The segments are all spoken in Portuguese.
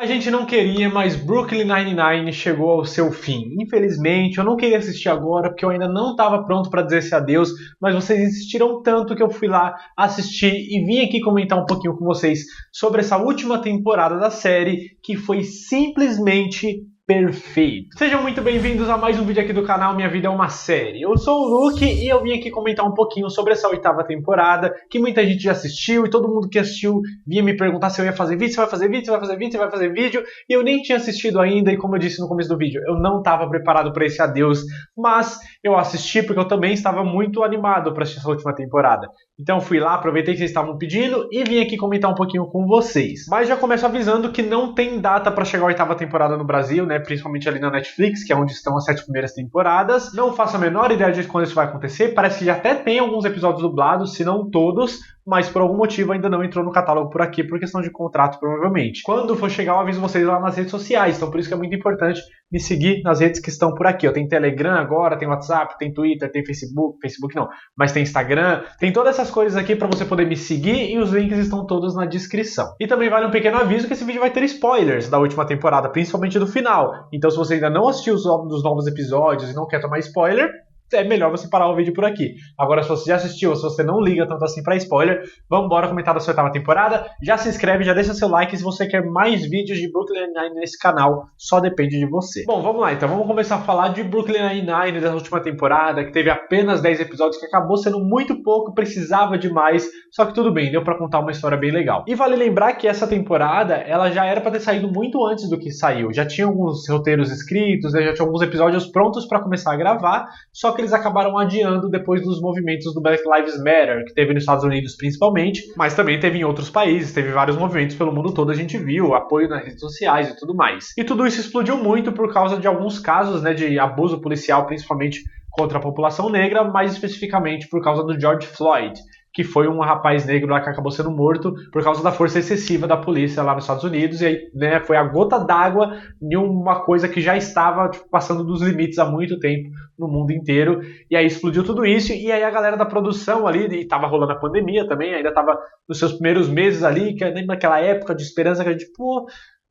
gente não queria, mas Brooklyn Nine-Nine chegou ao seu fim. Infelizmente, eu não queria assistir agora porque eu ainda não estava pronto para dizer esse adeus, mas vocês insistiram tanto que eu fui lá assistir e vim aqui comentar um pouquinho com vocês sobre essa última temporada da série, que foi simplesmente perfeito. Sejam muito bem-vindos a mais um vídeo aqui do canal Minha Vida é uma Série. Eu sou o Luke e eu vim aqui comentar um pouquinho sobre essa oitava temporada, que muita gente já assistiu e todo mundo que assistiu vinha me perguntar se eu ia fazer vídeo, se vai fazer vídeo, se vai fazer vídeo, se vai fazer vídeo, e eu nem tinha assistido ainda, e como eu disse no começo do vídeo, eu não estava preparado para esse adeus, mas eu assisti porque eu também estava muito animado para assistir essa última temporada. Então fui lá, aproveitei que vocês estavam pedindo e vim aqui comentar um pouquinho com vocês. Mas já começo avisando que não tem data para chegar a oitava temporada no Brasil, né? Principalmente ali na Netflix, que é onde estão as 7 primeiras temporadas. Não faço a menor ideia de quando isso vai acontecer. Parece que já até tem alguns episódios dublados, se não todos, mas por algum motivo ainda não entrou no catálogo por aqui, por questão de contrato, provavelmente. Quando for chegar, eu aviso vocês lá nas redes sociais, então por isso que é muito importante me seguir nas redes que estão por aqui. Eu tenho Telegram agora, tem WhatsApp, tem Twitter, tem Facebook não, mas tem Instagram, tem todas essas coisas aqui para você poder me seguir e os links estão todos na descrição. E também vale um pequeno aviso que esse vídeo vai ter spoilers da última temporada, principalmente do final. Então se você ainda não assistiu os novos episódios e não quer tomar spoiler, é melhor você parar o vídeo por aqui. Agora, se você já assistiu ou se você não liga tanto assim pra spoiler, vamos embora comentar da sua oitava temporada. Já se inscreve, já deixa seu like se você quer mais vídeos de Brooklyn Nine-Nine nesse canal. Só depende de você. Bom, vamos lá então. Vamos começar a falar de Brooklyn Nine-Nine dessa última temporada, que teve apenas 10 episódios, que acabou sendo muito pouco, precisava de mais. Só que tudo bem, deu pra contar uma história bem legal. E vale lembrar que essa temporada, ela já era pra ter saído muito antes do que saiu. Já tinha alguns roteiros escritos, né? Já tinha alguns episódios prontos pra começar a gravar, só que eles acabaram adiando depois dos movimentos do Black Lives Matter, que teve nos Estados Unidos principalmente, mas também teve em outros países, teve vários movimentos pelo mundo todo, a gente viu, apoio nas redes sociais e tudo mais. E tudo isso explodiu muito por causa de alguns casos, né, de abuso policial, principalmente contra a população negra, mais especificamente por causa do George Floyd, que foi um rapaz negro lá que acabou sendo morto por causa da força excessiva da polícia lá nos Estados Unidos, e aí, né, foi a gota d'água em uma coisa que já estava passando dos limites há muito tempo no mundo inteiro, e aí explodiu tudo isso, e aí a galera da produção ali, e estava rolando a pandemia também, ainda estava nos seus primeiros meses ali, que nem naquela época de esperança que a gente,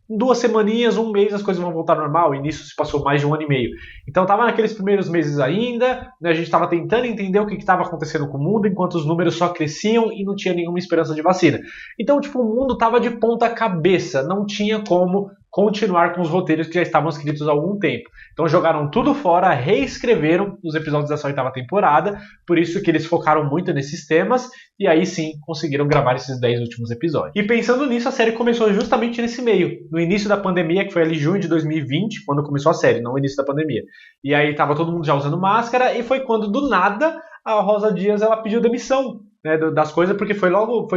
2 semaninhas, um mês, as coisas vão voltar ao normal, e nisso se passou mais de 1 ano e meio. Então estava naqueles primeiros meses ainda, né, a gente estava tentando entender o que estava acontecendo com o mundo, enquanto os números só cresciam e não tinha nenhuma esperança de vacina. Então, o mundo estava de ponta cabeça, não tinha como continuar com os roteiros que já estavam escritos há algum tempo. Então jogaram tudo fora, reescreveram os episódios dessa oitava temporada, por isso que eles focaram muito nesses temas, e aí sim conseguiram gravar esses 10 últimos episódios. E pensando nisso, a série começou justamente nesse meio, no início da pandemia, que foi ali junho de 2020, quando começou a série, não no início da pandemia. E aí tava todo mundo já usando máscara, e foi quando do nada a Rosa Dias ela pediu demissão, né, das coisas, porque foi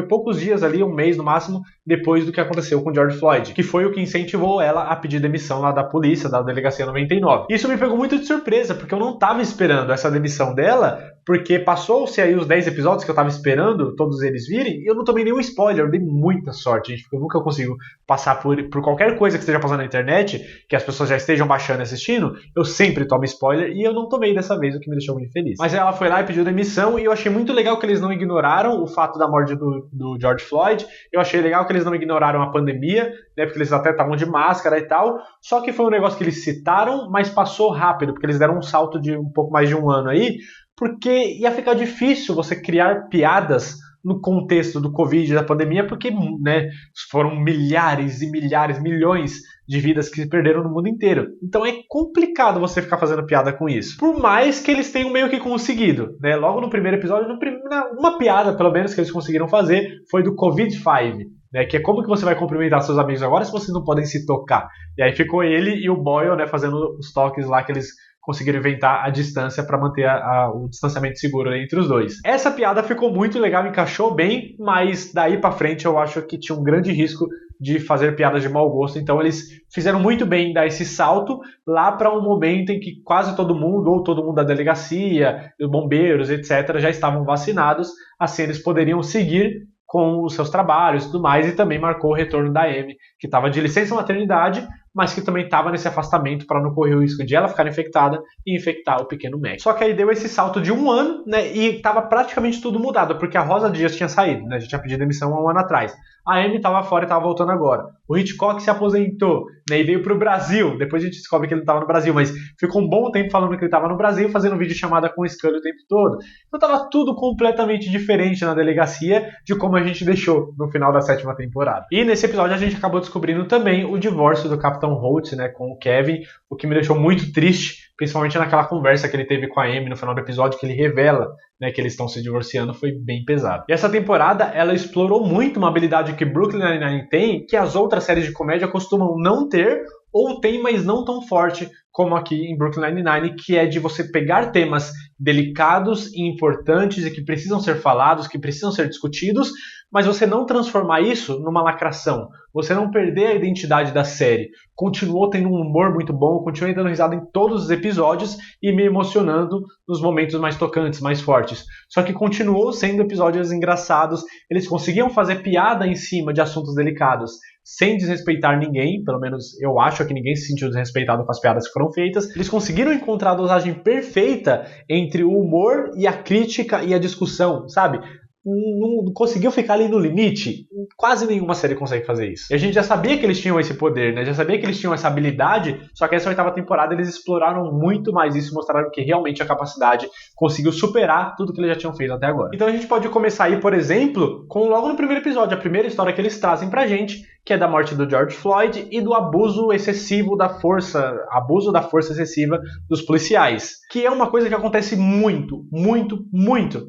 poucos dias ali, um mês no máximo, depois do que aconteceu com George Floyd, que foi o que incentivou ela a pedir demissão lá da polícia, da Delegacia 99. Isso me pegou muito de surpresa, porque eu não estava esperando essa demissão dela, porque passou-se aí os 10 episódios que eu estava esperando todos eles virem, e eu não tomei nenhum spoiler, eu dei muita sorte, gente, porque eu nunca consigo passar por qualquer coisa que esteja passando na internet, que as pessoas já estejam baixando e assistindo, eu sempre tomo spoiler, e eu não tomei dessa vez, o que me deixou muito feliz. Mas ela foi lá e pediu demissão, e eu achei muito legal que eles não ignoraram o fato da morte do George Floyd, eu achei legal que eles não ignoraram a pandemia, né, porque eles até estavam de máscara e tal, só que foi um negócio que eles citaram, mas passou rápido, porque eles deram um salto de um pouco mais de 1 ano aí, porque ia ficar difícil você criar piadas no contexto do Covid, da pandemia, porque, né, foram milhares e milhares, milhões de vidas que se perderam no mundo inteiro. Então é complicado você ficar fazendo piada com isso. Por mais que eles tenham meio que conseguido, né? Logo no primeiro episódio, uma piada, pelo menos, que eles conseguiram fazer foi do Covid-5. Né, que é como que você vai cumprimentar seus amigos agora se vocês não podem se tocar. E aí ficou ele e o Boyle, né, fazendo os toques lá que eles conseguiram inventar a distância para manter o distanciamento seguro entre os dois. Essa piada ficou muito legal, encaixou bem, mas daí para frente eu acho que tinha um grande risco de fazer piadas de mau gosto, então eles fizeram muito bem em dar esse salto lá para um momento em que quase todo mundo, ou todo mundo da delegacia, os bombeiros, etc., já estavam vacinados, assim eles poderiam seguir com os seus trabalhos e tudo mais, e também marcou o retorno da Amy, que estava de licença maternidade, mas que também estava nesse afastamento para não correr o risco de ela ficar infectada e infectar o pequeno Mac. Só que aí deu esse salto de 1 ano, né, e estava praticamente tudo mudado, porque a Rosa Dias tinha saído, né, já tinha pedido demissão há 1 ano atrás. A Amy estava fora e estava voltando agora. O Hitchcock se aposentou, né, e veio para o Brasil. Depois a gente descobre que ele estava no Brasil, mas ficou um bom tempo falando que ele estava no Brasil, fazendo vídeo chamada com o Scully o tempo todo. Então estava tudo completamente diferente na delegacia de como a gente deixou no final da 7ª temporada. E nesse episódio a gente acabou descobrindo também o divórcio do Capitão Holt, né, com o Kevin, o que me deixou muito triste, principalmente naquela conversa que ele teve com a Amy no final do episódio, que ele revela, né, que eles estão se divorciando, foi bem pesado. E essa temporada, ela explorou muito uma habilidade que Brooklyn Nine-Nine tem, que as outras séries de comédia costumam não ter, ou tem, mas não tão forte como aqui em Brooklyn Nine-Nine, que é de você pegar temas delicados e importantes e que precisam ser falados, que precisam ser discutidos, mas você não transformar isso numa lacração, você não perder a identidade da série. Continuou tendo um humor muito bom, continuei dando risada em todos os episódios e me emocionando nos momentos mais tocantes, mais fortes. Só que continuou sendo episódios engraçados, eles conseguiam fazer piada em cima de assuntos delicados, sem desrespeitar ninguém, pelo menos eu acho que ninguém se sentiu desrespeitado com as piadas que foram feitas. Eles conseguiram encontrar a dosagem perfeita entre o humor e a crítica e a discussão, sabe? Não conseguiu ficar ali no limite. Quase nenhuma série consegue fazer isso. E a gente já sabia que eles tinham esse poder, né? Já sabia que eles tinham essa habilidade, só que essa 8ª temporada eles exploraram muito mais isso, mostraram que realmente a capacidade conseguiu superar tudo que eles já tinham feito até agora. Então a gente pode começar aí, por exemplo, com logo no primeiro episódio, a primeira história que eles trazem pra gente, que é da morte do George Floyd e do abuso excessivo da força excessiva dos policiais, que é uma coisa que acontece muito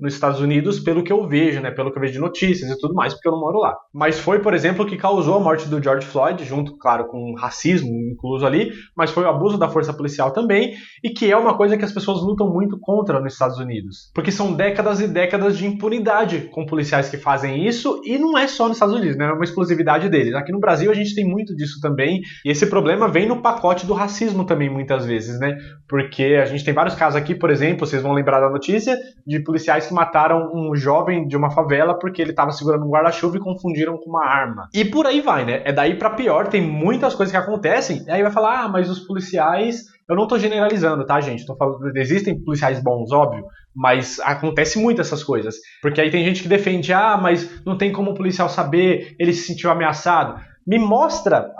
nos Estados Unidos, pelo que eu vejo, né, pelo que eu vejo de notícias e tudo mais, porque eu não moro lá. Mas foi, por exemplo, o que causou a morte do George Floyd, junto, claro, com racismo incluso ali, mas foi o abuso da força policial também, e que é uma coisa que as pessoas lutam muito contra nos Estados Unidos, porque são décadas e décadas de impunidade com policiais que fazem isso, e não é só nos Estados Unidos, né, é uma exclusividade deles. Aqui no Brasil a gente tem muito disso também, e esse problema vem no pacote do racismo também muitas vezes, né? Porque a gente tem vários casos aqui, por exemplo, vocês vão lembrar da notícia de policiais que mataram um jovem de uma favela porque ele estava segurando um guarda-chuva e confundiram com uma arma. E por aí vai, né? É daí pra pior, tem muitas coisas que acontecem, e aí vai falar, mas os policiais... Eu não tô generalizando, tá, gente? Tô falando, existem policiais bons, óbvio, mas acontece muito essas coisas. Porque aí tem gente que defende, mas não tem como o policial saber, ele se sentiu ameaçado. Me mostra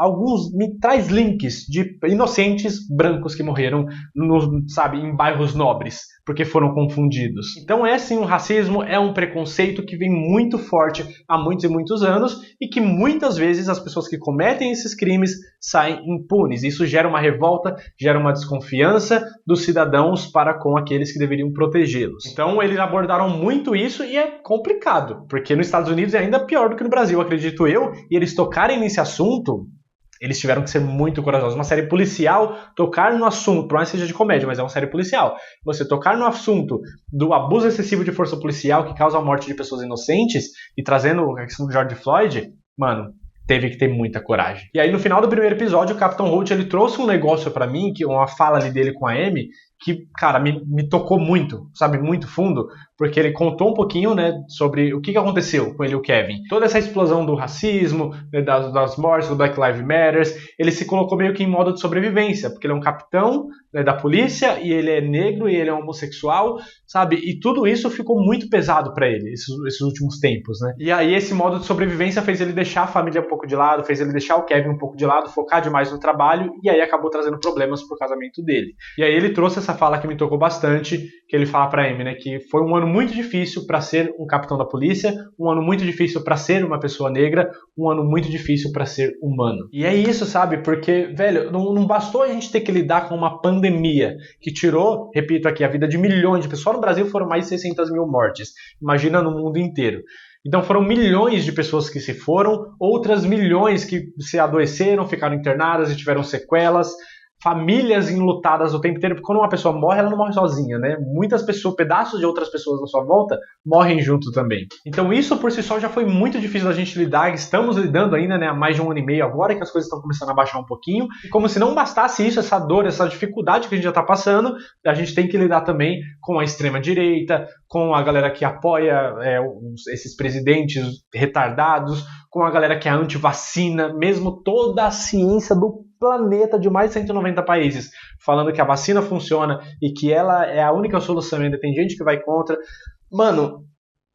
me traz links de inocentes brancos que morreram, em bairros nobres, porque foram confundidos. Então é sim um racismo, é um preconceito que vem muito forte há muitos e muitos anos e que muitas vezes as pessoas que cometem esses crimes saem impunes. Isso gera uma revolta, gera uma desconfiança dos cidadãos para com aqueles que deveriam protegê-los. Então eles abordaram muito isso e é complicado, porque nos Estados Unidos é ainda pior do que no Brasil, acredito eu, e eles tocarem nesse assunto, eles tiveram que ser muito corajosos. Uma série policial, tocar no assunto, por mais que seja de comédia, mas é uma série policial. Você tocar no assunto do abuso excessivo de força policial que causa a morte de pessoas inocentes e trazendo a questão do George Floyd, mano, teve que ter muita coragem. E aí no final do primeiro episódio, o Capitão Holt, ele trouxe um negócio pra mim, que uma fala ali dele com a Amy, que, cara, me tocou muito, sabe, muito fundo, porque ele contou um pouquinho, né, sobre o que aconteceu com ele e o Kevin. Toda essa explosão do racismo, né, das mortes, do Black Lives Matter, ele se colocou meio que em modo de sobrevivência, porque ele é um capitão, né, da polícia, e ele é negro, e ele é homossexual, sabe, e tudo isso ficou muito pesado pra ele, esses últimos tempos, né. E aí esse modo de sobrevivência fez ele deixar a família um pouco de lado, fez ele deixar o Kevin um pouco de lado, focar demais no trabalho, e aí acabou trazendo problemas pro casamento dele. E aí ele trouxe essa fala que me tocou bastante, que ele fala pra Amy, né, que foi um ano muito difícil para ser um capitão da polícia, um ano muito difícil para ser uma pessoa negra, um ano muito difícil para ser humano. E é isso, sabe, porque, velho, não bastou a gente ter que lidar com uma pandemia que tirou, repito aqui, a vida de milhões de pessoas. Só no Brasil foram mais de 600 mil mortes, imagina no mundo inteiro. Então foram milhões de pessoas que se foram, outras milhões que se adoeceram, ficaram internadas e tiveram sequelas, famílias enlutadas o tempo inteiro, porque quando uma pessoa morre, ela não morre sozinha, né? Muitas pessoas, pedaços de outras pessoas na sua volta, morrem junto também. Então isso por si só já foi muito difícil da gente lidar, estamos lidando ainda, né, há mais de 1 ano e meio agora, que as coisas estão começando a baixar um pouquinho, e como se não bastasse isso, essa dor, essa dificuldade que a gente já está passando, a gente tem que lidar também com a extrema-direita, com a galera que apoia esses presidentes retardados, com a galera que é anti-vacina, mesmo toda a ciência do planeta de mais de 190 países falando que a vacina funciona e que ela é a única solução, ainda tem gente que vai contra. Mano,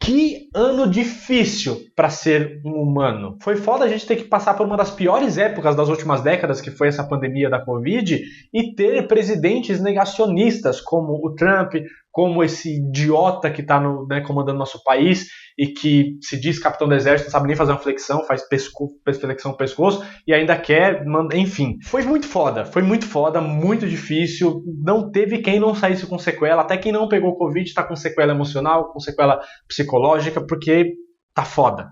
que ano difícil para ser um humano. Foi foda a gente ter que passar por uma das piores épocas das últimas décadas, que foi essa pandemia da Covid, e ter presidentes negacionistas como o Trump, como esse idiota que está comandando nosso país e que se diz capitão do exército, não sabe nem fazer uma flexão, faz flexão no pescoço e ainda quer, enfim. Foi muito foda, muito difícil. Não teve quem não saísse com sequela, até quem não pegou Covid está com sequela emocional, com sequela psicológica, porque tá foda,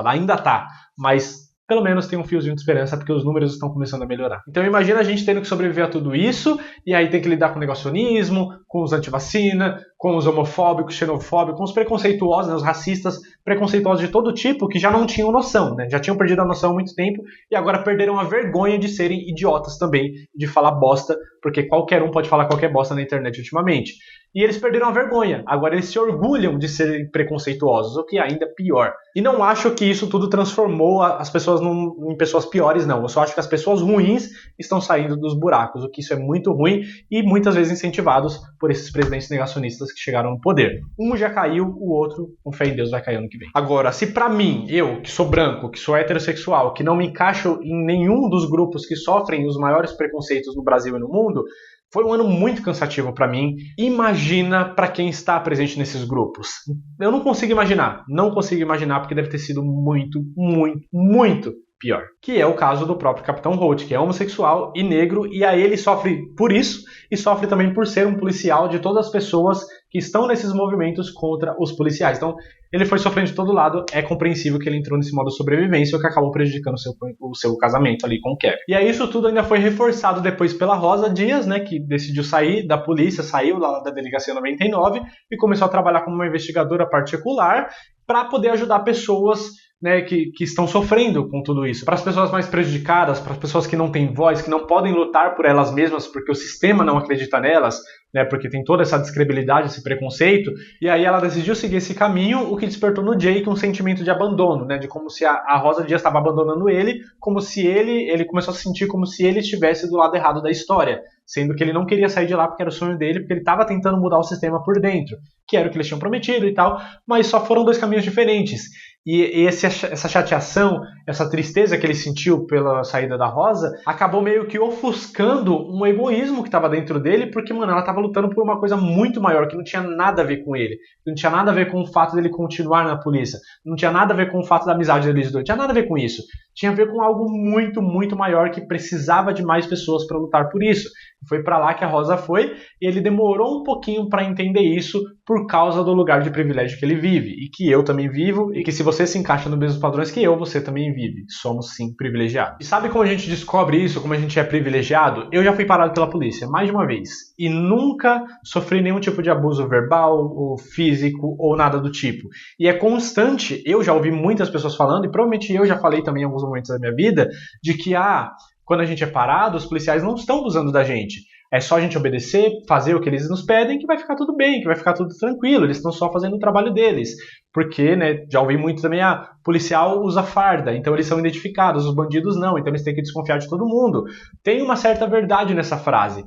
ainda tá, mas pelo menos tem um fiozinho de esperança, porque os números estão começando a melhorar. Então imagina a gente tendo que sobreviver a tudo isso, e aí tem que lidar com o negacionismo, com os antivacina, com os homofóbicos, xenofóbicos, com os preconceituosos, né, os racistas, preconceituosos de todo tipo, que já não tinham noção, né? Já tinham perdido a noção há muito tempo, e agora perderam a vergonha de serem idiotas também, de falar bosta, porque qualquer um pode falar qualquer bosta na internet ultimamente. E eles perderam a vergonha. Agora eles se orgulham de serem preconceituosos, o que ainda é pior. E não acho que isso tudo transformou as pessoas em pessoas piores, não. Eu só acho que as pessoas ruins estão saindo dos buracos, o que isso é muito ruim e muitas vezes incentivados por esses presidentes negacionistas que chegaram no poder. Um já caiu, o outro, com fé em Deus, vai cair ano que vem. Agora, se pra mim, eu, que sou branco, que sou heterossexual, que não me encaixo em nenhum dos grupos que sofrem os maiores preconceitos no Brasil e no mundo, foi um ano muito cansativo para mim. Imagina para quem está presente nesses grupos. Eu não consigo imaginar, porque deve ter sido muito, muito, muito pior. Que é o caso do próprio Capitão Holt, que é homossexual e negro, e aí ele sofre por isso e sofre também por ser um policial de todas as pessoas que estão nesses movimentos contra os policiais. Então, ele foi sofrendo de todo lado, é compreensível que ele entrou nesse modo de sobrevivência, o que acabou prejudicando o seu casamento ali com o Kevin. E aí isso tudo ainda foi reforçado depois pela Rosa Dias, né, que decidiu sair da polícia, saiu lá da Delegacia 99 e começou a trabalhar como uma investigadora particular para poder ajudar pessoas, né, que estão sofrendo com tudo isso. Para as pessoas mais prejudicadas, para as pessoas que não têm voz, que não podem lutar por elas mesmas porque o sistema não acredita nelas, né, porque tem toda essa descredibilidade, esse preconceito, e aí ela decidiu seguir esse caminho, o que despertou no Jake um sentimento de abandono, né, de como se a Rosa Dias estava abandonando ele, como se ele começou a se sentir como se ele estivesse do lado errado da história, sendo que ele não queria sair de lá porque era o sonho dele, porque ele estava tentando mudar o sistema por dentro, que era o que eles tinham prometido e tal, mas só foram dois caminhos diferentes. E essa chateação, essa tristeza que ele sentiu pela saída da Rosa, acabou meio que ofuscando um egoísmo que estava dentro dele, porque, mano, ela estava lutando por uma coisa muito maior, que não tinha nada a ver com ele. Não tinha nada a ver com o fato dele continuar na polícia. Não tinha nada a ver com o fato da amizade deles dois. Não tinha nada a ver com isso. Tinha a ver com algo muito, muito maior que precisava de mais pessoas para lutar por isso. Foi para lá que a Rosa foi, e ele demorou um pouquinho para entender isso por causa do lugar de privilégio que ele vive, e que eu também vivo, e que se você se encaixa nos mesmos padrões que eu, você também vive. Somos sim privilegiados. E sabe como a gente descobre isso, como a gente é privilegiado? Eu já fui parado pela polícia mais de uma vez, e nunca sofri nenhum tipo de abuso verbal, ou físico, ou nada do tipo. E é constante, eu já ouvi muitas pessoas falando, e provavelmente eu já falei também em alguns momentos da minha vida, de que, quando a gente é parado, os policiais não estão abusando da gente. É só a gente obedecer, fazer o que eles nos pedem, que vai ficar tudo bem, que vai ficar tudo tranquilo. Eles estão só fazendo o trabalho deles. Porque, né, já ouvi muito também, policial usa farda, então eles são identificados, os bandidos não, então eles têm que desconfiar de todo mundo. Tem uma certa verdade nessa frase.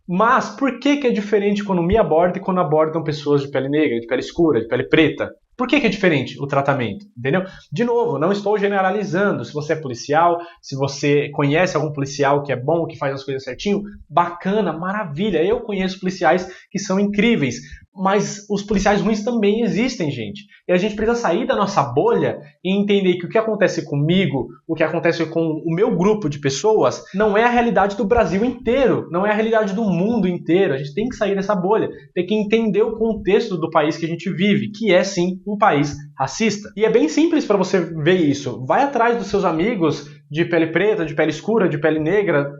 Mas por que é diferente quando me aborda e quando abordam pessoas de pele negra, de pele escura, de pele preta? Por que é diferente o tratamento? Entendeu? De novo, não estou generalizando. Se você é policial, se você conhece algum policial que é bom, que faz as coisas certinho, bacana, maravilha. Eu conheço policiais que são incríveis. Mas os policiais ruins também existem, gente. E a gente precisa sair da nossa bolha e entender que o que acontece comigo, o que acontece com o meu grupo de pessoas, não é a realidade do Brasil inteiro, não é a realidade do mundo inteiro. A gente tem que sair dessa bolha, tem que entender o contexto do país que a gente vive, que é sim um país racista. E é bem simples para você ver isso. Vai atrás dos seus amigos de pele preta, de pele escura, de pele negra,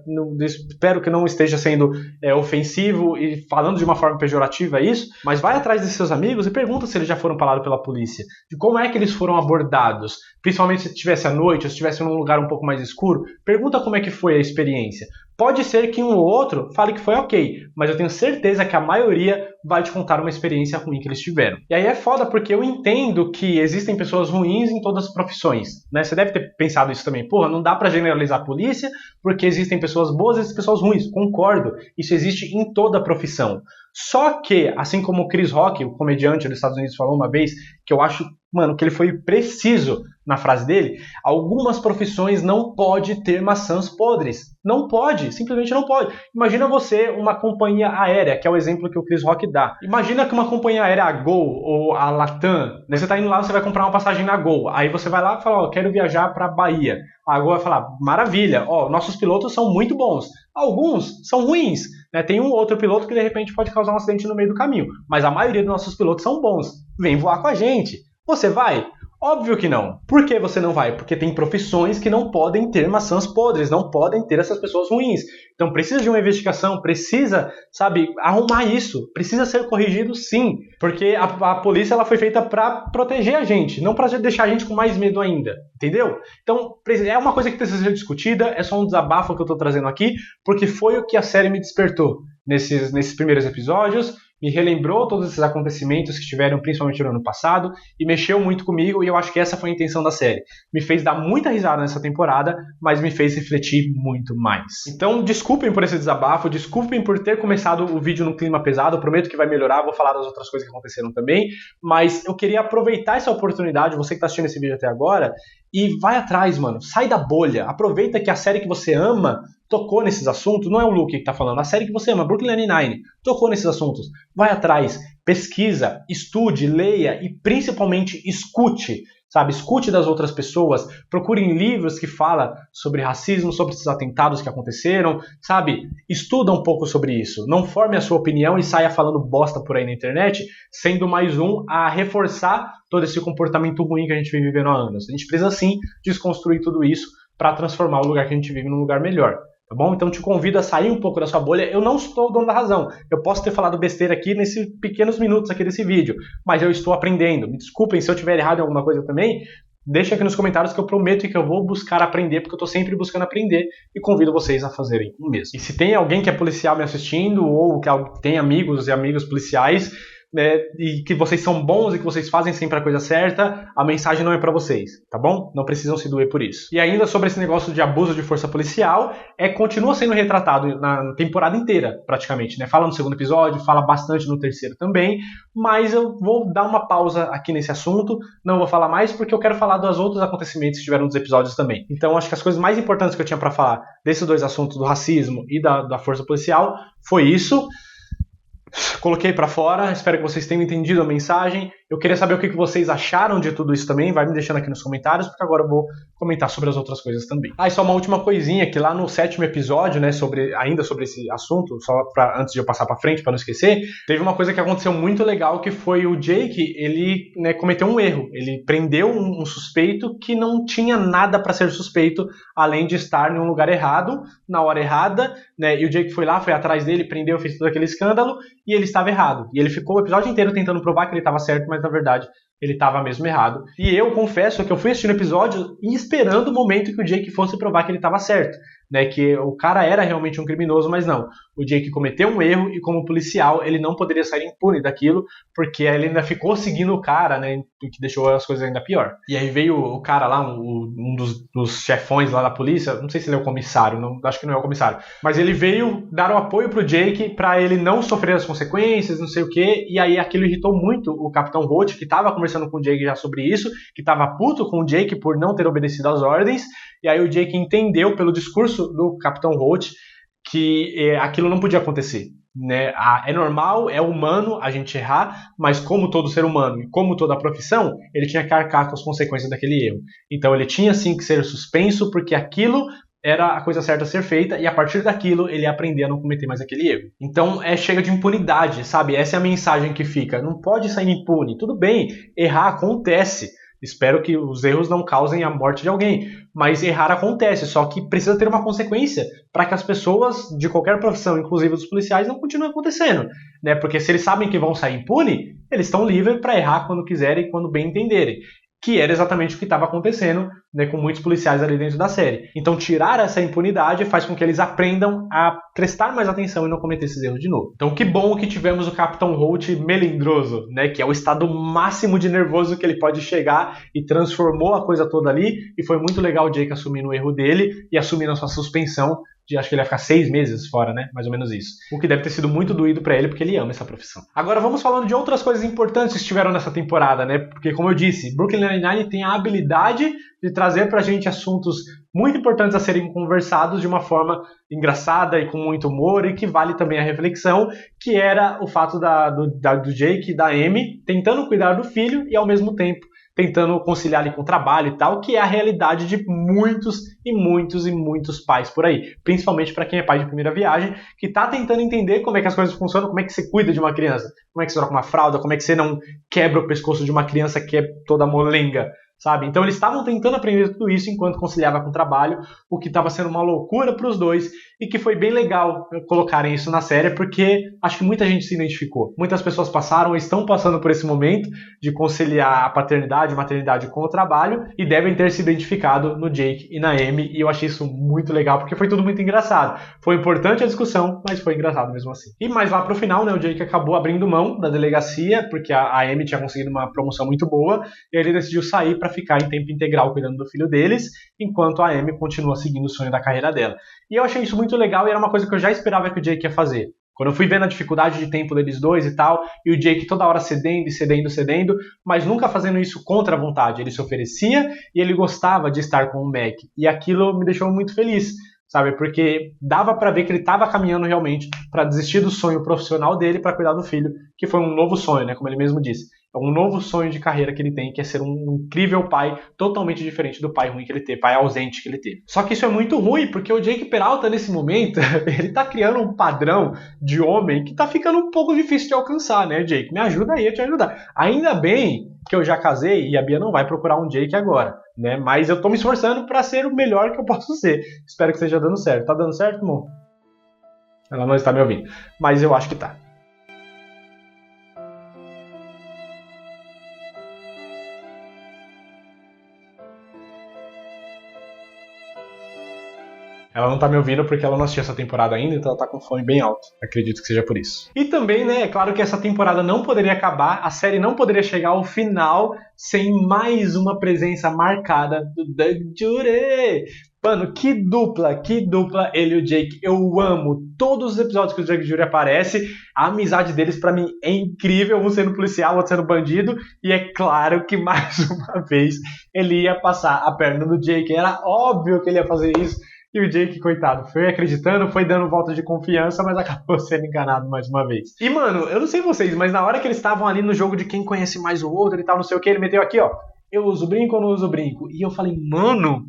espero que não esteja sendo ofensivo e falando de uma forma pejorativa isso, mas vai atrás de seus amigos e pergunta se eles já foram parados pela polícia, de como é que eles foram abordados, principalmente se estivesse à noite ou se estivesse num lugar um pouco mais escuro, pergunta como é que foi a experiência. Pode ser que um ou outro fale que foi ok, mas eu tenho certeza que a maioria vai te contar uma experiência ruim que eles tiveram. E aí é foda porque eu entendo que existem pessoas ruins em todas as profissões, né? Você deve ter pensado isso também. Porra, não dá pra generalizar a polícia, porque existem pessoas boas e existem pessoas ruins. Concordo, isso existe em toda a profissão. Só que, assim como o Chris Rock, o comediante dos Estados Unidos, falou uma vez, que eu acho, mano, que ele foi preciso na frase dele, algumas profissões não pode ter maçãs podres. Não pode, simplesmente não pode. Imagina você, uma companhia aérea, que é o exemplo que o Chris Rock dá. Imagina que uma companhia aérea, a Gol ou a Latam, né, você tá indo lá, você vai comprar uma passagem na Gol. Aí você vai lá e fala, ó, quero viajar pra Bahia. A Gol vai falar, maravilha, ó, nossos pilotos são muito bons. Alguns são ruins, né? Tem um outro piloto que de repente pode causar um acidente no meio do caminho. Mas a maioria dos nossos pilotos são bons. Vem voar com a gente. Você vai? Óbvio que não. Por que você não vai? Porque tem profissões que não podem ter maçãs podres, não podem ter essas pessoas ruins. Então precisa de uma investigação, precisa, sabe, arrumar isso. Precisa ser corrigido sim. Porque a polícia ela foi feita para proteger a gente, não para deixar a gente com mais medo ainda. Entendeu? Então é uma coisa que precisa ser discutida, é só um desabafo que eu estou trazendo aqui, porque foi o que a série me despertou nesses primeiros episódios. Me relembrou todos esses acontecimentos que tiveram principalmente no ano passado e mexeu muito comigo, e eu acho que essa foi a intenção da série. Me fez dar muita risada nessa temporada, mas me fez refletir muito mais. Então, desculpem por esse desabafo, desculpem por ter começado o vídeo no clima pesado, eu prometo que vai melhorar, vou falar das outras coisas que aconteceram também, mas eu queria aproveitar essa oportunidade, você que está assistindo esse vídeo até agora, e vai atrás, mano, sai da bolha, aproveita que a série que você ama tocou nesses assuntos, não é o Luke que está falando, a série que você ama, Brooklyn Nine-Nine, tocou nesses assuntos. Vai atrás, pesquisa, estude, leia e principalmente escute, sabe? Escute das outras pessoas, procure em livros que falam sobre racismo, sobre esses atentados que aconteceram, sabe? Estuda um pouco sobre isso. Não forme a sua opinião e saia falando bosta por aí na internet, sendo mais um a reforçar todo esse comportamento ruim que a gente vem vivendo há anos. A gente precisa sim desconstruir tudo isso para transformar o lugar que a gente vive num lugar melhor. Tá bom? Então te convido a sair um pouco da sua bolha. Eu não estou o dono da razão. Eu posso ter falado besteira aqui nesses pequenos minutos aqui desse vídeo, mas eu estou aprendendo. Me desculpem se eu tiver errado em alguma coisa também. Deixa aqui nos comentários que eu prometo que eu vou buscar aprender, porque eu estou sempre buscando aprender e convido vocês a fazerem o mesmo. E se tem alguém que é policial me assistindo ou que tem amigos e amigos policiais, né, e que vocês são bons e que vocês fazem sempre a coisa certa, a mensagem não é pra vocês, tá bom? Não precisam se doer por isso. E ainda sobre esse negócio de abuso de força policial, continua sendo retratado na temporada inteira, praticamente, né? Fala no segundo episódio, fala bastante no terceiro também, mas eu vou dar uma pausa aqui nesse assunto, não vou falar mais porque eu quero falar dos outros acontecimentos que tiveram nos episódios também. Então acho que as coisas mais importantes que eu tinha pra falar desses dois assuntos, do racismo e da força policial, foi isso. Coloquei pra fora, espero que vocês tenham entendido a mensagem. Eu queria saber o que vocês acharam de tudo isso também, vai me deixando aqui nos comentários, porque agora eu vou comentar sobre as outras coisas também. E só uma última coisinha, que lá no 7º episódio, né, ainda sobre esse assunto, só antes de eu passar pra frente, pra não esquecer, teve uma coisa que aconteceu muito legal, que foi o Jake, ele, né, cometeu um erro. Ele prendeu um suspeito que não tinha nada pra ser suspeito, além de estar em um lugar errado, na hora errada, né, e o Jake foi lá, foi atrás dele, prendeu, fez todo aquele escândalo, e ele estava errado. E ele ficou o episódio inteiro tentando provar que ele estava certo, mas na verdade ele estava mesmo errado. E eu confesso que eu fui assistindo o episódio e esperando o momento que o Jake fosse provar que ele estava certo, né, que o cara era realmente um criminoso, mas não. O Jake cometeu um erro e como policial ele não poderia sair impune daquilo, porque ele ainda ficou seguindo o cara, né, o que deixou as coisas ainda pior. E aí veio o cara lá, um dos chefões lá da polícia, não sei se ele é o comissário, acho que não é o comissário, mas ele veio dar o apoio pro Jake para ele não sofrer as consequências, não sei o que, e aí aquilo irritou muito o Capitão Holt, que estava conversando com o Jake já sobre isso, que estava puto com o Jake por não ter obedecido às ordens, e aí o Jake entendeu pelo discurso do Capitão Holt que aquilo não podia acontecer, né? É normal, é humano a gente errar, mas como todo ser humano e como toda profissão, ele tinha que arcar com as consequências daquele erro. Então ele tinha sim que ser suspenso, porque aquilo era a coisa certa a ser feita, e a partir daquilo ele ia aprender a não cometer mais aquele erro. Então chega de impunidade, sabe? Essa é a mensagem que fica. Não pode sair impune. Tudo bem, errar acontece. Espero que os erros não causem a morte de alguém, mas errar acontece, só que precisa ter uma consequência para que as pessoas de qualquer profissão, inclusive os policiais, não continuem acontecendo, né? Porque se eles sabem que vão sair impune, eles estão livres para errar quando quiserem e quando bem entenderem. que era exatamente o que estava acontecendo, né, com muitos policiais ali dentro da série. Então tirar essa impunidade faz com que eles aprendam a prestar mais atenção e não cometer esses erros de novo. Então que bom que tivemos o Capitão Holt melindroso, né, que é o estado máximo de nervoso que ele pode chegar, e transformou a coisa toda ali, e foi muito legal o Jake assumindo o erro dele e assumindo a sua suspensão, acho que ele vai ficar 6 meses fora, né? Mais ou menos isso. O que deve ter sido muito doído pra ele, porque ele ama essa profissão. Agora vamos falando de outras coisas importantes que estiveram nessa temporada, né? Porque, como eu disse, Brooklyn Nine-Nine tem a habilidade de trazer pra gente assuntos muito importantes a serem conversados de uma forma engraçada e com muito humor, e que vale também a reflexão, que era o fato do Jake e da Amy tentando cuidar do filho e, ao mesmo tempo, tentando conciliar ali com o trabalho e tal, que é a realidade de muitos e muitos e muitos pais por aí. Principalmente para quem é pai de primeira viagem, que tá tentando entender como é que as coisas funcionam, como é que você cuida de uma criança, como é que você troca uma fralda, como é que você não quebra o pescoço de uma criança que é toda molenga, sabe? Então eles estavam tentando aprender tudo isso enquanto conciliava com o trabalho, o que estava sendo uma loucura para os dois, e que foi bem legal colocarem isso na série, porque acho que muita gente se identificou. Muitas pessoas passaram ou estão passando por esse momento de conciliar a paternidade e maternidade com o trabalho, e devem ter se identificado no Jake e na Amy, e eu achei isso muito legal, porque foi tudo muito engraçado. Foi importante a discussão, mas foi engraçado mesmo assim. E mais lá pro final, né, o Jake acabou abrindo mão da delegacia, porque a Amy tinha conseguido uma promoção muito boa, e ele decidiu sair para ficar em tempo integral cuidando do filho deles, enquanto a Amy continua seguindo o sonho da carreira dela. E eu achei isso muito legal, e era uma coisa que eu já esperava que o Jake ia fazer. Quando eu fui vendo a dificuldade de tempo deles dois e tal, e o Jake toda hora cedendo e cedendo, cedendo, mas nunca fazendo isso contra a vontade. Ele se oferecia e ele gostava de estar com o Mac. E aquilo me deixou muito feliz, sabe? Porque dava pra ver que ele estava caminhando realmente para desistir do sonho profissional dele para cuidar do filho, que foi um novo sonho, né? Como ele mesmo disse. É um novo sonho de carreira que ele tem, que é ser um incrível pai, totalmente diferente do pai ruim que ele teve, pai ausente que ele teve. Só que isso é muito ruim, porque o Jake Peralta, nesse momento, ele tá criando um padrão de homem que tá ficando um pouco difícil de alcançar, né, Jake? Me ajuda aí a te ajudar. Ainda bem que eu já casei e a Bia não vai procurar um Jake agora, né? Mas eu tô me esforçando para ser o melhor que eu posso ser. Espero que esteja dando certo. Tá dando certo, amor? Ela não está me ouvindo, mas eu acho que tá. Ela não tá me ouvindo porque ela não assistiu essa temporada ainda, então ela tá com fome bem alto. Acredito que seja por isso. E também, né, é claro que essa temporada não poderia acabar, a série não poderia chegar ao final sem mais uma presença marcada do Doug Jury. Mano, que dupla, ele e o Jake. Eu amo todos os episódios que o Doug Jury aparece. A amizade deles, pra mim, é incrível. Um sendo policial, outro sendo bandido. E é claro que, mais uma vez, ele ia passar a perna no Jake. Era óbvio que ele ia fazer isso. E o Jake, coitado, foi acreditando, foi dando volta de confiança, mas acabou sendo enganado mais uma vez. E, mano, eu não sei vocês, mas na hora que eles estavam ali no jogo de quem conhece mais o outro e tal, não sei o que, ele meteu aqui, ó, eu uso brinco ou não uso brinco? E eu falei, mano,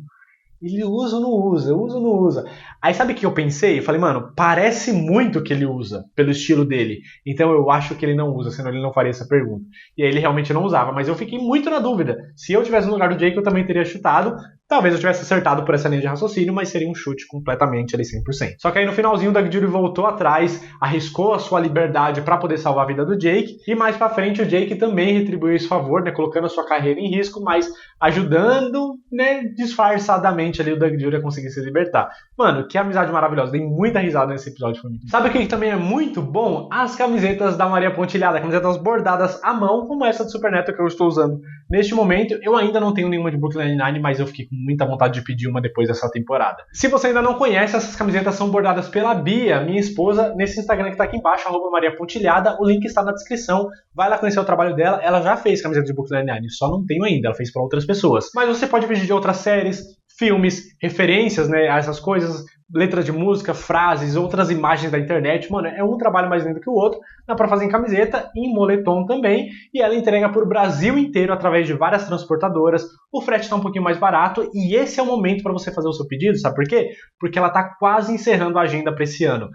ele usa ou não usa? Eu uso ou não usa? Aí sabe o que eu pensei? Eu falei, mano, parece muito que ele usa, pelo estilo dele. Então eu acho que ele não usa, senão ele não faria essa pergunta. E aí ele realmente não usava, mas eu fiquei muito na dúvida. Se eu tivesse no lugar do Jake, eu também teria chutado. Talvez eu tivesse acertado por essa linha de raciocínio, mas seria um chute completamente ali 100%. Só que aí no finalzinho o Doug Jury voltou atrás, arriscou a sua liberdade para poder salvar a vida do Jake, e mais pra frente o Jake também retribuiu esse favor, né, colocando a sua carreira em risco, mas ajudando, né, disfarçadamente ali o Doug Jury a conseguir se libertar. Mano, que amizade maravilhosa, dei muita risada nesse episódio. Sabe o que também é muito bom? As camisetas da Maria Pontilhada, camisetas bordadas à mão, como essa de Superneto que eu estou usando neste momento. Eu ainda não tenho nenhuma de Brooklyn Nine-Nine, mas eu fiquei com muita vontade de pedir uma depois dessa temporada. Se você ainda não conhece, essas camisetas são bordadas pela Bia, minha esposa, nesse Instagram que tá aqui embaixo, @Maria Pontilhada. O link está na descrição. Vai lá conhecer o trabalho dela. Ela já fez camiseta de Brooklyn Nine-Nine, só não tenho ainda, ela fez para outras pessoas. Mas você pode pedir de outras séries, filmes, referências, né, a essas coisas, letras de música, frases, outras imagens da internet. Mano, é um trabalho mais lindo que o outro. Dá pra fazer em camiseta e em moletom também. E ela entrega por Brasil inteiro através de várias transportadoras. O frete tá um pouquinho mais barato. E esse é o momento para você fazer o seu pedido, sabe por quê? Porque ela tá quase encerrando a agenda para esse ano.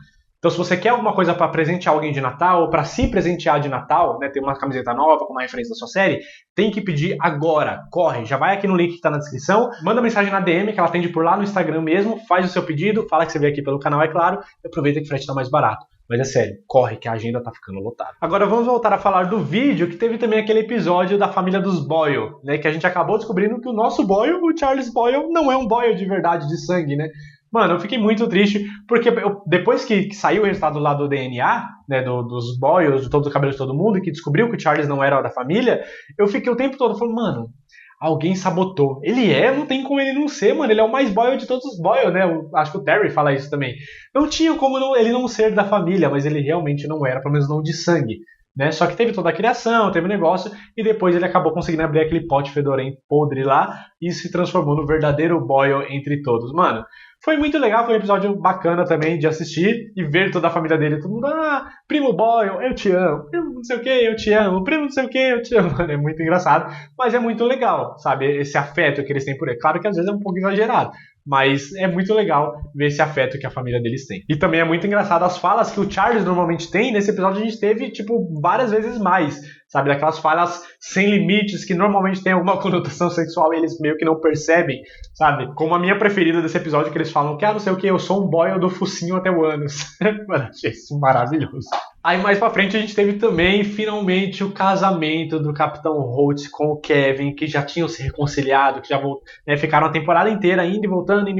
Então, se você quer alguma coisa para presentear alguém de Natal, ou para se presentear de Natal, né, ter uma camiseta nova com uma referência da sua série, tem que pedir agora. Corre, já vai aqui no link que está na descrição, manda mensagem na DM, que ela atende por lá no Instagram mesmo, faz o seu pedido, fala que você veio aqui pelo canal, é claro, e aproveita que o frete está mais barato. Mas é sério, corre que a agenda tá ficando lotada. Agora vamos voltar a falar do vídeo, que teve também aquele episódio da família dos Boyle, né? Que a gente acabou descobrindo que o nosso Boyle, o Charles Boyle, não é um Boyle de verdade, de sangue, né? Mano, eu fiquei muito triste, porque depois que saiu o resultado lá do DNA, né, dos Boyles, de todo o cabelo de todo mundo, e que descobriu que o Charles não era da família, eu fiquei o tempo todo falando, mano, alguém sabotou. Ele não tem como ele não ser, mano. Ele é o mais Boyle de todos os Boyle, né? Acho que o Terry fala isso também. Não tinha como ele não ser da família, mas ele realmente não era, pelo menos não de sangue. Né? Só que teve toda a criação, teve o negócio, e depois ele acabou conseguindo abrir aquele pote fedorento podre lá e se transformou no verdadeiro Boyle entre todos. Mano, foi muito legal, foi um episódio bacana também de assistir e ver toda a família dele, todo mundo, primo Boyle, eu te amo, primo não sei o que, eu te amo, primo não sei o que, eu te amo. Mano, é muito engraçado, mas é muito legal, sabe, esse afeto que eles têm por ele. Claro que às vezes é um pouco exagerado, mas é muito legal ver esse afeto que a família deles tem. E também é muito engraçado as falas que o Charles normalmente tem. Nesse episódio a gente teve, tipo, várias vezes mais, sabe? Daquelas falas sem limites que normalmente tem alguma conotação sexual e eles meio que não percebem, sabe? Como a minha preferida desse episódio, que eles falam que, não sei o que, eu sou um Boyle do focinho até o ânus. Mano, achei isso maravilhoso. Aí mais pra frente a gente teve também, finalmente, o casamento do Capitão Holt com o Kevin, que já tinham se reconciliado, que já ficaram a temporada inteira indo e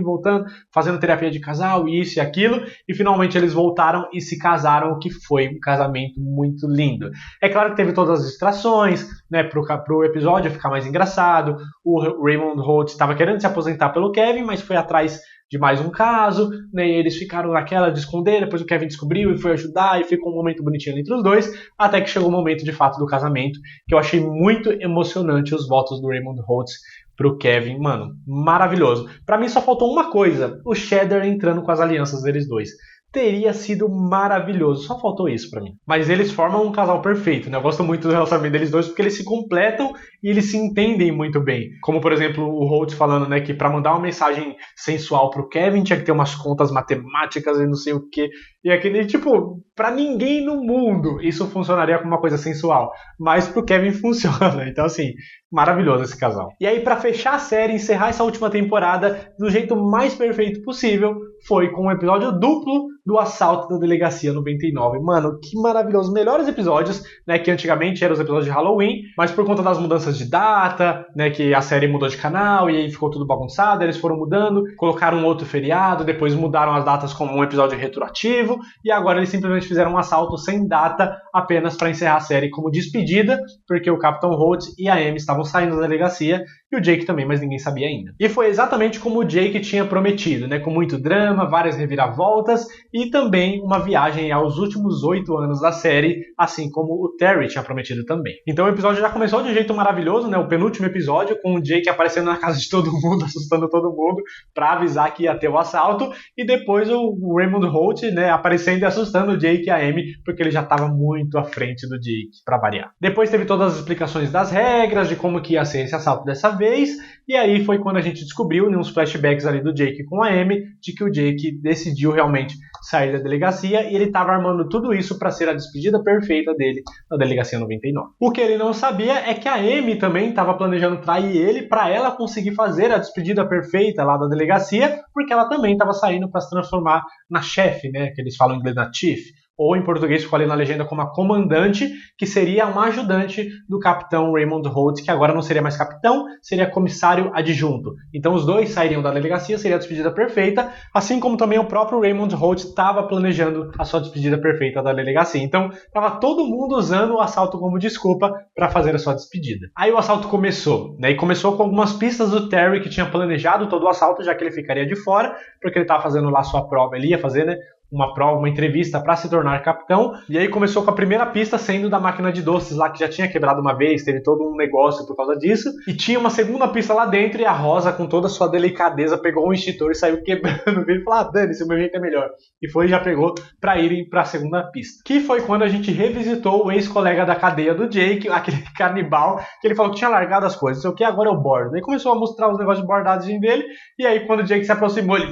voltando, fazendo terapia de casal, isso e aquilo, e finalmente eles voltaram e se casaram, o que foi um casamento muito lindo. É claro que teve todas as distrações, né, pro episódio ficar mais engraçado. O Raymond Holt estava querendo se aposentar pelo Kevin, mas foi atrás de mais um caso, né, e eles ficaram naquela de esconder, depois o Kevin descobriu e foi ajudar, e ficou um momento bonitinho entre os dois, até que chegou o momento de fato do casamento, que eu achei muito emocionante os votos do Raymond Holt pro Kevin, mano, maravilhoso. Pra mim só faltou uma coisa, o Cheddar entrando com as alianças deles dois. Teria sido maravilhoso, só faltou isso pra mim. Mas eles formam um casal perfeito, né? Eu gosto muito do relacionamento deles dois porque eles se completam e eles se entendem muito bem. Como, por exemplo, o Holt falando, né, que pra mandar uma mensagem sensual pro Kevin tinha que ter umas contas matemáticas e não sei o quê. E aquele, tipo, pra ninguém no mundo isso funcionaria como uma coisa sensual. Mas pro Kevin funciona. Então, assim, maravilhoso esse casal. E aí, pra fechar a série, encerrar essa última temporada do jeito mais perfeito possível, foi com um episódio duplo do assalto da Delegacia 99. Mano, que maravilhoso. Melhores episódios, né, que antigamente eram os episódios de Halloween, mas por conta das mudanças de data, né, que a série mudou de canal e aí ficou tudo bagunçado, eles foram mudando, colocaram um outro feriado, depois mudaram as datas como um episódio retroativo, e agora eles simplesmente fizeram um assalto sem data, apenas para encerrar a série como despedida, porque o Capitão Holt e a Amy estavam saindo da delegacia, e o Jake também, mas ninguém sabia ainda. E foi exatamente como o Jake tinha prometido, né, com muito drama, várias reviravoltas, e também uma viagem aos últimos 8 anos da série, assim como o Terry tinha prometido também. Então o episódio já começou de um jeito maravilhoso, né? O penúltimo episódio, com o Jake aparecendo na casa de todo mundo, assustando todo mundo, para avisar que ia ter o assalto, e depois o Raymond Holt, né, aparecendo e assustando o Jake e a Amy, porque ele já estava muito à frente do Jake, para variar. Depois teve todas as explicações das regras, de como que ia ser esse assalto dessa vez, e aí foi quando a gente descobriu, nos flashbacks ali do Jake com a Amy, de que o Jake decidiu realmente sair da delegacia e ele estava armando tudo isso para ser a despedida perfeita dele na Delegacia 99. O que ele não sabia é que a Amy também estava planejando trair ele para ela conseguir fazer a despedida perfeita lá da delegacia, porque ela também estava saindo para se transformar na chefe, né, que eles falam em inglês na chief, ou em português ficou ali na legenda como a comandante, que seria uma ajudante do capitão Raymond Holt, que agora não seria mais capitão, seria comissário adjunto. Então os dois sairiam da delegacia, seria a despedida perfeita, assim como também o próprio Raymond Holt estava planejando a sua despedida perfeita da delegacia. Então estava todo mundo usando o assalto como desculpa para fazer a sua despedida. Aí o assalto começou, né? E começou com algumas pistas do Terry, que tinha planejado todo o assalto, já que ele ficaria de fora, porque ele estava fazendo lá sua prova, ele ia fazer, né, uma prova, uma entrevista para se tornar capitão, e aí começou com a primeira pista sendo da máquina de doces lá, que já tinha quebrado uma vez, teve todo um negócio por causa disso, e tinha uma segunda pista lá dentro, e a Rosa, com toda a sua delicadeza, pegou um extintor e saiu quebrando o vidro e falou, dane-se, o meu jeito é melhor, e foi e já pegou para irem para a segunda pista, que foi quando a gente revisitou o ex-colega da cadeia do Jake, aquele canibal, que ele falou que tinha largado as coisas, não sei o que, agora eu bordo, aí começou a mostrar os negócios de bordadinho dele, e aí quando o Jake se aproximou, ele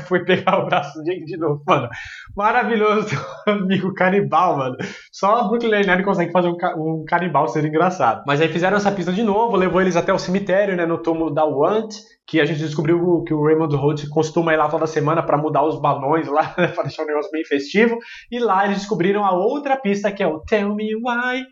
foi pegar o braço do Jake de novo, mano. Maravilhoso, teu amigo canibal, mano. Só a Brooklyn Nine-Nine consegue fazer um canibal ser engraçado. Mas aí fizeram essa pista de novo, levou eles até o cemitério, né, no túmulo da Want, que a gente descobriu que o Raymond Holt costuma ir lá toda semana pra mudar os balões lá, né, pra deixar o negócio bem festivo. E lá eles descobriram a outra pista, que é o Tell Me Why.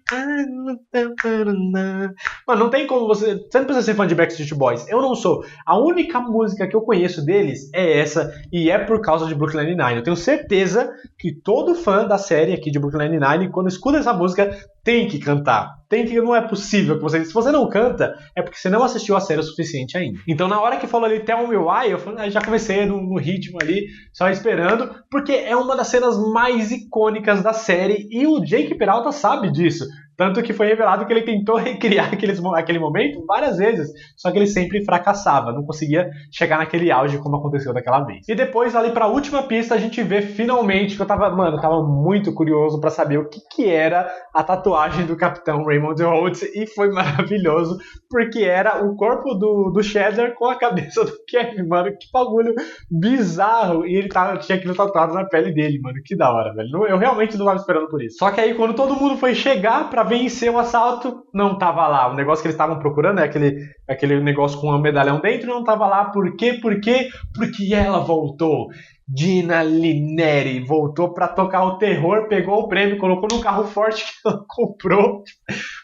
Mano, não tem como você não precisa ser fã de Backstreet Boys. Eu não sou. A única música que eu conheço deles é essa, e é por causa de Brooklyn Nine-Nine. Eu tenho certeza que todo fã da série aqui de Brooklyn Nine-Nine, quando escuta essa música, tem que cantar. Não é possível que você... Se você não canta, é porque você não assistiu a série o suficiente ainda. Então, na hora que falou ali Tell Me Why, eu já comecei no ritmo ali, só esperando, porque é uma das cenas mais icônicas da série, e o Jake Peralta sabe disso. Tanto que foi revelado que ele tentou recriar aquele momento várias vezes, só que ele sempre fracassava, não conseguia chegar naquele auge como aconteceu daquela vez. E depois, ali pra última pista, a gente vê finalmente que eu tava muito curioso pra saber o que era a tatuagem do Capitão Raymond Holt, e foi maravilhoso, porque era o corpo do Cheddar com a cabeça do Kevin, mano, que bagulho bizarro, e ele tinha aquilo tatuado na pele dele, mano, que da hora, velho. Eu realmente não tava esperando por isso. Só que aí, quando todo mundo foi chegar pra vencer o assalto, não tava lá. O negócio que eles estavam procurando, aquele negócio com um medalhão dentro, não tava lá. Por quê? Porque ela voltou. Dina Lineri voltou pra tocar o terror, pegou o prêmio, colocou num carro forte que ela comprou.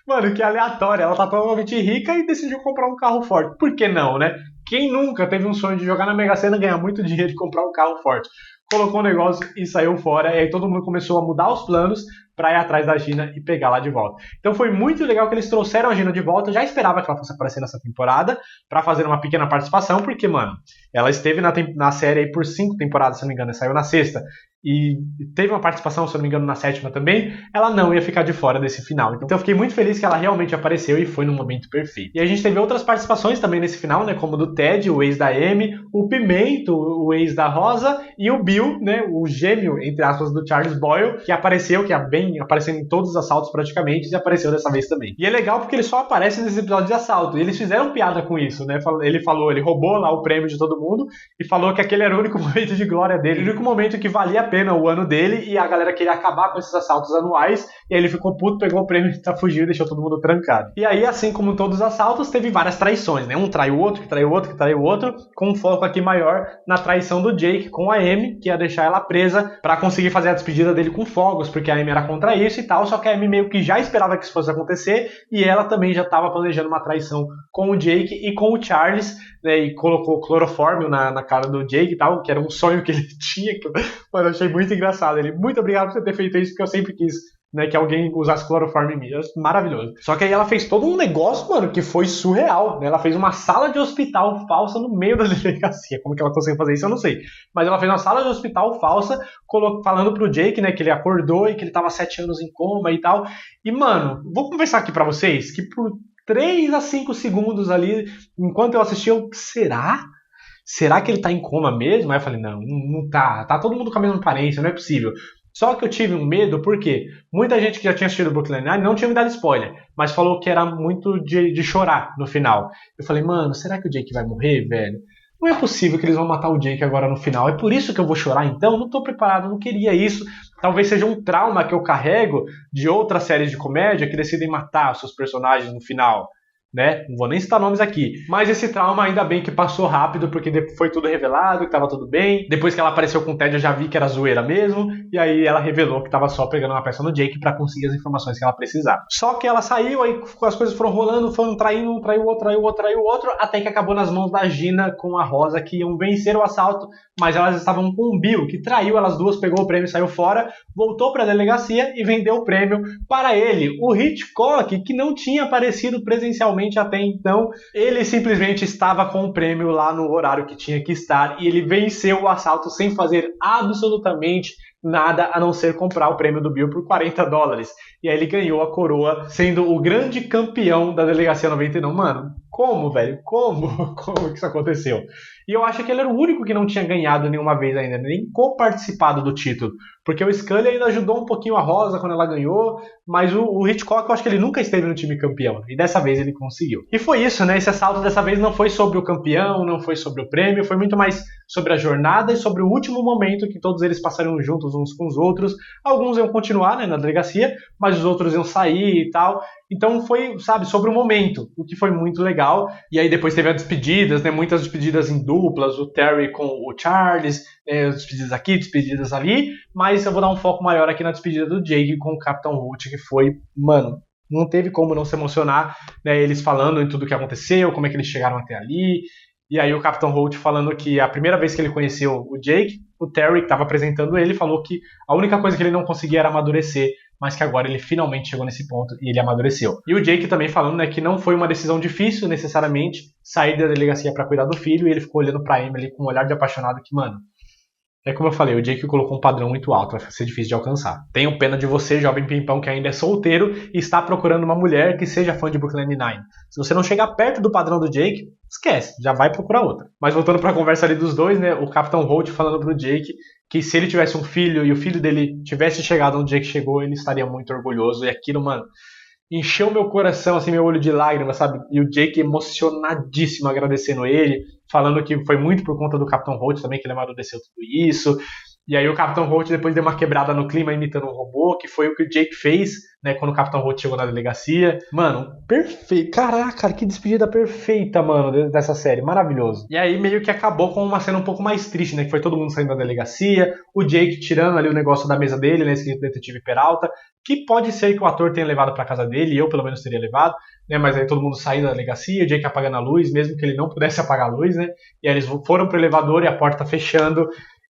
Mano, que aleatório. Ela tá totalmente rica e decidiu comprar um carro forte. Por que não, né? Quem nunca teve um sonho de jogar na Mega Sena, ganhar muito dinheiro e comprar um carro forte? Colocou o negócio e saiu fora. E aí todo mundo começou a mudar os planos pra ir atrás da Gina e pegar lá de volta. Então foi muito legal que eles trouxeram a Gina de volta. Eu já esperava que ela fosse aparecer nessa temporada pra fazer uma pequena participação, porque, mano, ela esteve na série aí por 5 temporadas, se não me engano, e saiu na sexta. E teve uma participação, se não me engano, na 7ª também. Ela não ia ficar de fora desse final. Então eu fiquei muito feliz que ela realmente apareceu e foi no momento perfeito. E a gente teve outras participações também nesse final, né? Como o do Ted, o ex da Amy, o Pimento, o ex da Rosa, e o Bill, né? O gêmeo, entre aspas, do Charles Boyle, que apareceu, que é bem aparecendo em todos os assaltos praticamente, e apareceu dessa vez também. E é legal porque ele só aparece nesse episódio de assalto. E eles fizeram piada com isso, né? Ele roubou lá o prêmio de todo mundo e falou que aquele era o único momento de glória dele, o único momento que valia a pena o ano dele, e a galera queria acabar com esses assaltos anuais, e aí ele ficou puto, pegou o prêmio, fugiu e deixou todo mundo trancado. E aí, assim como todos os assaltos, teve várias traições, né? Um traiu o outro, que traiu o outro, que traiu o outro, com um foco aqui maior na traição do Jake com a Amy, que ia deixar ela presa pra conseguir fazer a despedida dele com fogos, porque a Amy era contra isso e tal, só que a Amy meio que já esperava que isso fosse acontecer, e ela também já estava planejando uma traição com o Jake e com o Charles, né? E colocou clorofórmio na cara do Jake e tal, que era um sonho que ele tinha, que eu achei muito engraçado. Ele, muito obrigado por você ter feito isso, porque eu sempre quis, né, que alguém usasse clorofórmio em mim. Maravilhoso. Só que aí ela fez todo um negócio, mano, que foi surreal, né? Ela fez uma sala de hospital falsa no meio da delegacia. Como que ela conseguiu fazer isso, eu não sei. Mas ela fez uma sala de hospital falsa, falando pro Jake, né, que ele acordou e que ele tava 7 anos em coma e tal. E, mano, vou conversar aqui pra vocês que por 3 a 5 segundos ali, enquanto eu assistia, será que ele tá em coma mesmo? Aí eu falei, não tá. Tá todo mundo com a mesma aparência, não é possível. Só que eu tive um medo, porque muita gente que já tinha assistido Brooklyn Nine-Nine não tinha me dado spoiler, mas falou que era muito de chorar no final. Eu falei, mano, será que o Jake vai morrer, velho? Não é possível que eles vão matar o Jake agora no final. É por isso que eu vou chorar, então? Não tô preparado, não queria isso. Talvez seja um trauma que eu carrego de outras séries de comédia que decidem matar os seus personagens no final, né? Não vou nem citar nomes aqui. Mas esse trauma ainda bem que passou rápido, porque foi tudo revelado, que tava tudo bem. Depois que ela apareceu com o Ted, eu já vi que era zoeira mesmo. E aí ela revelou que tava só pegando uma peça no Jake pra conseguir as informações que ela precisava. Só que ela saiu, aí as coisas foram rolando, foram traindo, um traiu o outro, até que acabou nas mãos da Gina com a Rosa, que iam vencer o assalto, mas elas estavam com o Bill, que traiu elas duas, pegou o prêmio, saiu fora, voltou pra delegacia e vendeu o prêmio para ele, o Hitchcock, que não tinha aparecido presencialmente até então. Ele simplesmente estava com o prêmio lá no horário que tinha que estar, e ele venceu o assalto sem fazer absolutamente nada a não ser comprar o prêmio do Bill por $40. E aí ele ganhou a coroa, sendo o grande campeão da Delegacia 99. Mano, Como, velho? Como? Como que isso aconteceu? E eu acho que ele era o único que não tinha ganhado nenhuma vez ainda, nem co-participado do título. Porque o Scully ainda ajudou um pouquinho a Rosa quando ela ganhou, mas o Hitchcock eu acho que ele nunca esteve no time campeão. E dessa vez ele conseguiu. E foi isso, né? Esse assalto dessa vez não foi sobre o campeão, não foi sobre o prêmio, foi muito mais sobre a jornada e sobre o último momento que todos eles passariam juntos uns com os outros. Alguns iam continuar, né, na delegacia, mas os outros iam sair e tal. Então foi, sabe, sobre o momento, o que foi muito legal. E aí depois teve as despedidas, né? Muitas despedidas em duplas, o Terry com o Charles, despedidas aqui, despedidas ali. Mas eu vou dar um foco maior aqui na despedida do Jake com o Capitão Holt, que foi, mano, não teve como não se emocionar, né? Eles falando em tudo que aconteceu, como é que eles chegaram até ali. E aí o Capitão Holt falando que a primeira vez que ele conheceu o Jake, o Terry, que estava apresentando ele, falou que a única coisa que ele não conseguia era amadurecer, mas que agora ele finalmente chegou nesse ponto e ele amadureceu. E o Jake também falando, né, que não foi uma decisão difícil necessariamente sair da delegacia para cuidar do filho, e ele ficou olhando para Emily com um olhar de apaixonado que, mano, é como eu falei, o Jake colocou um padrão muito alto, vai ser difícil de alcançar. Tenho pena de você, jovem pimpão, que ainda é solteiro e está procurando uma mulher que seja fã de Brooklyn Nine-Nine. Se você não chegar perto do padrão do Jake, esquece, já vai procurar outra. Mas voltando para a conversa ali dos dois, né, o Capitão Holt falando pro Jake que se ele tivesse um filho e o filho dele tivesse chegado onde o Jake chegou, ele estaria muito orgulhoso. E aquilo, mano, encheu meu coração, assim, meu olho de lágrimas, sabe? E o Jake emocionadíssimo agradecendo ele, falando que foi muito por conta do Capitão Holt também, que ele amadureceu tudo isso. E aí o Capitão Holt depois deu uma quebrada no clima imitando um robô, que foi o que o Jake fez, né, quando o Capitão Holt chegou na delegacia. Mano, perfeito. Caraca, que despedida perfeita, mano, dessa série. Maravilhoso. E aí meio que acabou com uma cena um pouco mais triste, né, que foi todo mundo saindo da delegacia, o Jake tirando ali o negócio da mesa dele, né, escrito Detetive Peralta, que pode ser que o ator tenha levado pra casa dele, e eu pelo menos teria levado, né, mas aí todo mundo saindo da delegacia, o Jake apagando a luz, mesmo que ele não pudesse apagar a luz, né, e aí eles foram pro elevador e a porta fechando.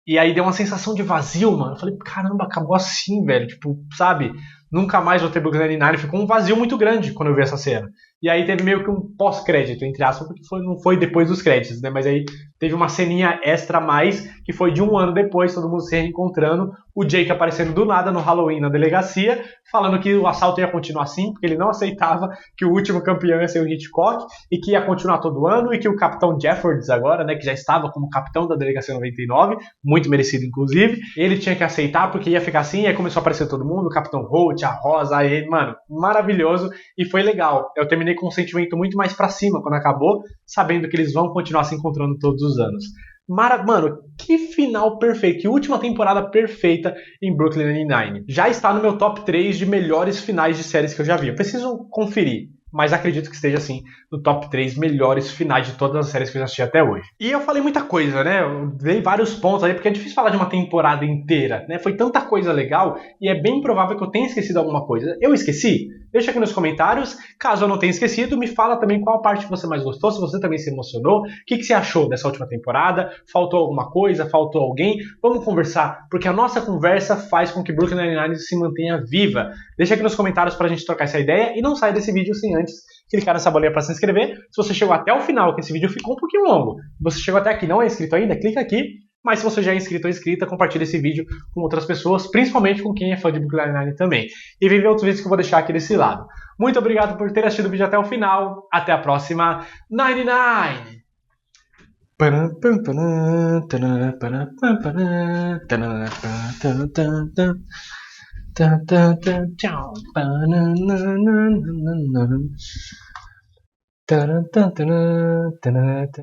E aí deu uma sensação de vazio, mano. Eu falei, caramba, acabou assim, velho. Tipo, sabe? Nunca mais vou ter Brooklyn Nine-Nine. Ficou um vazio muito grande quando eu vi essa cena. E aí teve meio que um pós-crédito, entre aspas, porque não foi depois dos créditos, né? Mas aí teve uma ceninha extra a mais, que foi de um ano depois, todo mundo se reencontrando. O Jake aparecendo do nada no Halloween na delegacia, falando que o assalto ia continuar assim, porque ele não aceitava que o último campeão ia ser o Hitchcock, e que ia continuar todo ano, e que o Capitão Jeffords agora, né, que já estava como capitão da Delegacia 99, muito merecido inclusive, ele tinha que aceitar porque ia ficar assim, e aí começou a aparecer todo mundo, o Capitão Holt, a Rosa, aí, mano, maravilhoso, e foi legal. Eu terminei com um sentimento muito mais pra cima quando acabou, sabendo que eles vão continuar se encontrando todos os anos. Mano, que final perfeito, que última temporada perfeita em Brooklyn Nine-Nine. Já está no meu top 3 de melhores finais de séries que eu já vi. Eu preciso conferir, mas acredito que esteja assim no top 3 melhores finais de todas as séries que eu já assisti até hoje. E eu falei muita coisa, né? Eu dei vários pontos aí, porque é difícil falar de uma temporada inteira, né? Foi tanta coisa legal e é bem provável que eu tenha esquecido alguma coisa. Eu esqueci? Deixa aqui nos comentários. Caso eu não tenha esquecido, me fala também qual parte que você mais gostou, se você também se emocionou, o que você achou dessa última temporada, faltou alguma coisa, faltou alguém, vamos conversar, porque a nossa conversa faz com que Brooklyn Nine-Nine se mantenha viva. Deixa aqui nos comentários pra gente trocar essa ideia e não sai desse vídeo sem antes clicar nessa bolinha para se inscrever. Se você chegou até o final, que esse vídeo ficou um pouquinho longo, você chegou até aqui e não é inscrito ainda, clica aqui. Mas se você já é inscrito ou inscrita, compartilhe esse vídeo com outras pessoas, principalmente com quem é fã de Brooklyn Nine-Nine também. E vem ver outros vídeos que eu vou deixar aqui desse lado. Muito obrigado por ter assistido o vídeo até o final. Até a próxima 99! Tchau.